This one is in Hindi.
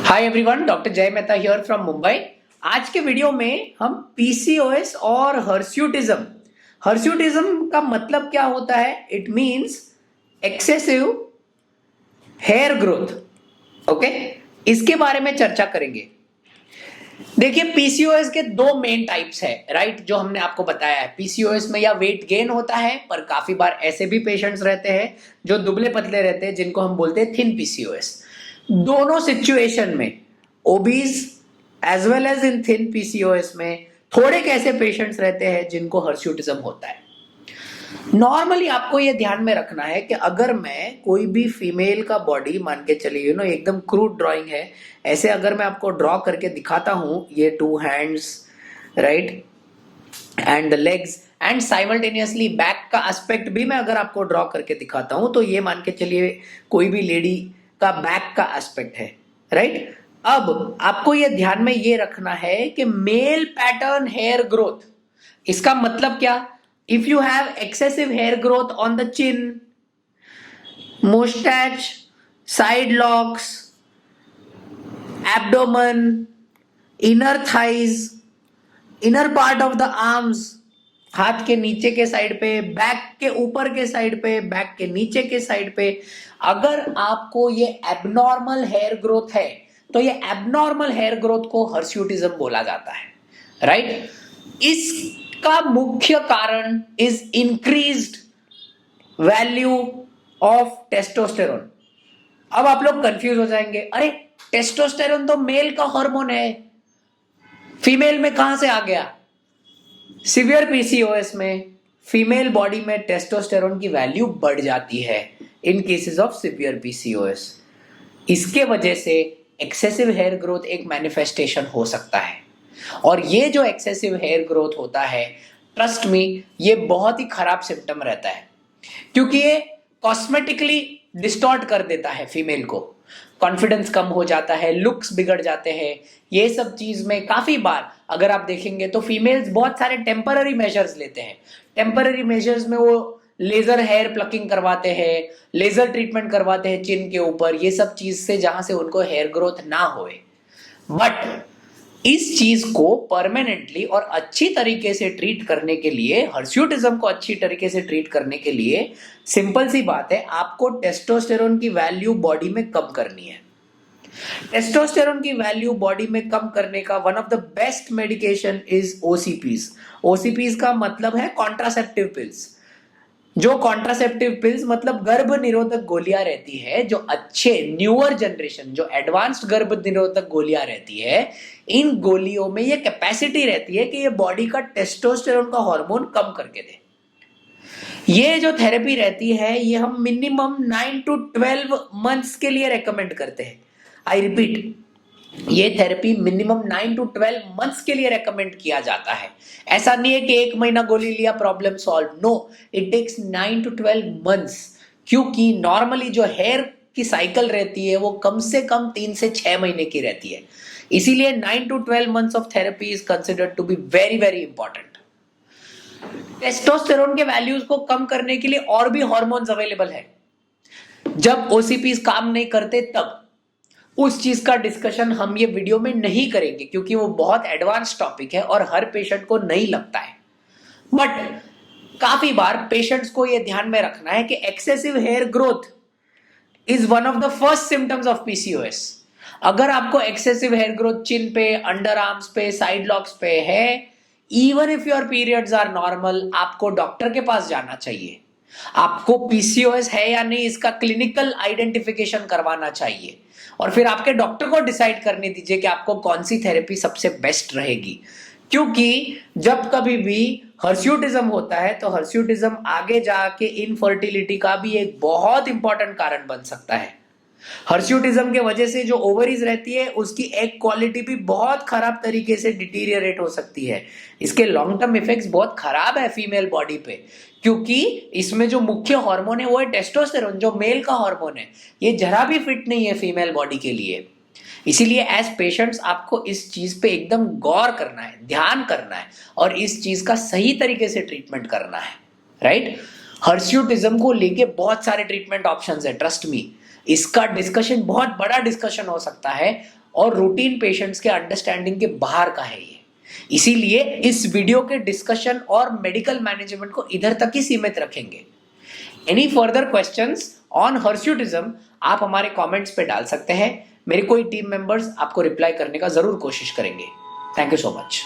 हाय एवरीवन, डॉक्टर जय मेहता हियर फ्रॉम मुंबई। आज के वीडियो में हम पीसीओएस और हर्स्यूटिज्म का मतलब क्या होता है। It means excessive hair growth. Okay, इसके बारे में चर्चा करेंगे। देखिए, पीसीओएस के दो मेन टाइप्स है, राइट, जो हमने आपको बताया है। पीसीओएस में या वेट गेन होता है, पर काफी बार ऐसे भी पेशेंट्स रहते हैं जो दुबले पतले रहते हैं, जिनको हम बोलते हैं थिन पीसीओएस। दोनों सिचुएशन में, obese as well as in thin PCOS में, थोड़े कैसे पेशेंट्स रहते हैं जिनको हर्स्यूटिज्म होता है। नॉर्मली आपको ये ध्यान में रखना है कि अगर मैं कोई भी फीमेल का बॉडी मान के चलिए, एकदम क्रूड ड्राइंग है, ऐसे अगर मैं आपको ड्रॉ करके दिखाता हूं, ये 2 hands, right, and the legs, and simultaneously back का एस्पेक्ट भी मैं अगर आपको ड्रॉ करके दिखाता हूं, तो ये मान के चलिए कोई भी लेडी का बैक का एस्पेक्ट है, राइट। अब आपको ये ध्यान में ये रखना है कि मेल पैटर्न हेयर ग्रोथ, इसका मतलब क्या? If you have excessive hair growth on the chin, mustache, side locks, abdomen, inner thighs, inner part of the arms, हाथ के नीचे के साइड पे, बैक के ऊपर के साइड पे, बैक के नीचे के साइड पे, अगर आपको ये एबनॉर्मल हेयर ग्रोथ है, तो ये एबनॉर्मल हेयर ग्रोथ को हर्स्यूटिज्म बोला जाता है, राइट। इसका मुख्य कारण is increased value of testosterone. अब आप लोग कंफ्यूज हो जाएंगे, अरे टेस्टोस्टेरोन तो मेल का हार्मोन है, फीमेल में कहां से आ गया? सिवियर पीसीओएस में फीमेल बॉडी में टेस्टोस्टेरोन की वैल्यू बढ़ जाती है इन केसेस ऑफ सिवियर पीसीओएस। इसके वजह से एक्सेसिव हेयर ग्रोथ एक मैनिफेस्टेशन हो सकता है, और ये जो एक्सेसिव हेयर ग्रोथ होता है, ट्रस्ट मी, ये बहुत ही खराब सिम्टम रहता है, क्योंकि ये कॉस्मेटिकली डिस्टॉर्ट कर देता है फीमेल को। कॉन्फिडेंस कम हो जाता है, लुक्स बिगड़ जाते हैं। ये सब चीज में काफी बार अगर आप देखेंगे तो फीमेल्स बहुत सारे टेम्पररी मेजर्स लेते हैं। टेम्पररी मेजर्स में वो लेजर हेयर प्लकिंग करवाते हैं, लेजर ट्रीटमेंट करवाते हैं चिन के ऊपर, ये सब चीज से जहां से उनको हेयर ग्रोथ ना होए। बट इस चीज को परमानेंटली और अच्छी तरीके से ट्रीट करने के लिए, हर्स्यूटिज्म को अच्छी तरीके से ट्रीट करने के लिए, सिंपल सी बात है, आपको टेस्टोस्टेरोन की वैल्यू बॉडी में कम करनी है। टेस्टोस्टेरोन की वैल्यू बॉडी में कम करने का one of the best medication is OCPs. OCPs का मतलब है कॉन्ट्रासेप्टिव पिल्स। जो कॉन्ट्रासेप्टिव पिल्स मतलब गर्भ निरोधक गोलियां रहती है, जो अच्छे न्यूअर जनरेशन, जो एडवांस्ड गर्भ निरोधक गोलियां रहती है, इन गोलियों में ये कैपेसिटी रहती है कि ये बॉडी का टेस्टोस्टेरोन का हार्मोन कम करके दे। ये जो थेरेपी रहती है, ये हम मिनिमम 9 to 12 मंथ्स के लिए रेकमेंड करते हैं। आई रिपीट, ये थेरेपी मिनिमम 9 to 12 मंथ्स के लिए रेकमेंड किया जाता है। ऐसा नहीं है कि 1 महीना गोली लिया problem solve, no, it takes 9 to 12 months, क्योंकि नॉर्मली जो हेयर की साइकिल रहती है वो कम से कम 3 से 6 महीने की रहती है। इसीलिए 9 to 12 months of therapy is considered to be very very important. Testosterone के वैल्यूज को कम करने के लिए और भी हार्मोन्स अवेलेबल है। जब ओसीपीज काम नहीं करते तब उस चीज का डिस्कशन हम ये वीडियो में नहीं करेंगे, क्योंकि वो बहुत एडवांस टॉपिक है और हर पेशेंट को नहीं लगता है। बट काफी बार पेशेंट्स को ये ध्यान में रखना है कि excessive hair growth is one of the first symptoms of PCOS. अगर आपको एक्सेसिव हेयर ग्रोथ चिन पे, अंडर आर्म्स पे, साइड लॉक्स पे है, even if your periods are normal, आपको डॉक्टर के पास जाना चाहिए। आपको पीसीओएस है या नहीं, इसका क्लिनिकल आइडेंटिफिकेशन करवाना चाहिए, और फिर आपके डॉक्टर को डिसाइड करने दीजिए कि आपको कौन सी थेरेपी सबसे बेस्ट रहेगी। क्योंकि जब कभी भी हर्स्यूटिज्म होता है, तो हर्स्यूटिज्म आगे जाके इनफर्टिलिटी का भी एक बहुत इंपॉर्टेंट कारण बन सकता है। हर्स्यूटिज्म के वजह से जो ओवरीज रहती है, उसकी एग क्वालिटी भी बहुत खराब तरीके से डिटीरियरेट हो सकती है। इसके लॉन्ग टर्म इफेक्ट्स बहुत खराब है फीमेल बॉडी पे, क्योंकि इसमें जो मुख्य हार्मोन है वो है टेस्टोस्टेरोन, जो मेल का हार्मोन है। ये जरा भी फिट नहीं है फीमेल बॉडी के लिए। इसीलिए एज पेशेंट्स आपको इस चीज पे एकदम गौर करना है, ध्यान करना है, और इस चीज का सही तरीके से ट्रीटमेंट करना है, राइट। हर्स्यूटिज्म को लेके बहुत सारे ट्रीटमेंट ऑप्शंस है, ट्रस्ट मी। इसका डिस्कशन बहुत बड़ा डिस्कशन हो सकता है, और रूटीन पेशेंट्स के अंडरस्टैंडिंग के बाहर का है ये। इसीलिए इस वीडियो के डिस्कशन और मेडिकल मैनेजमेंट को इधर तक ही सीमित रखेंगे। एनी फर्दर क्वेश्चंस ऑन हर्स्यूटिज्म आप हमारे कमेंट्स पे डाल सकते हैं। मेरे कोई टीम मेंबर्स आपको रिप्लाई करने का जरूर कोशिश करेंगे। Thank you so much.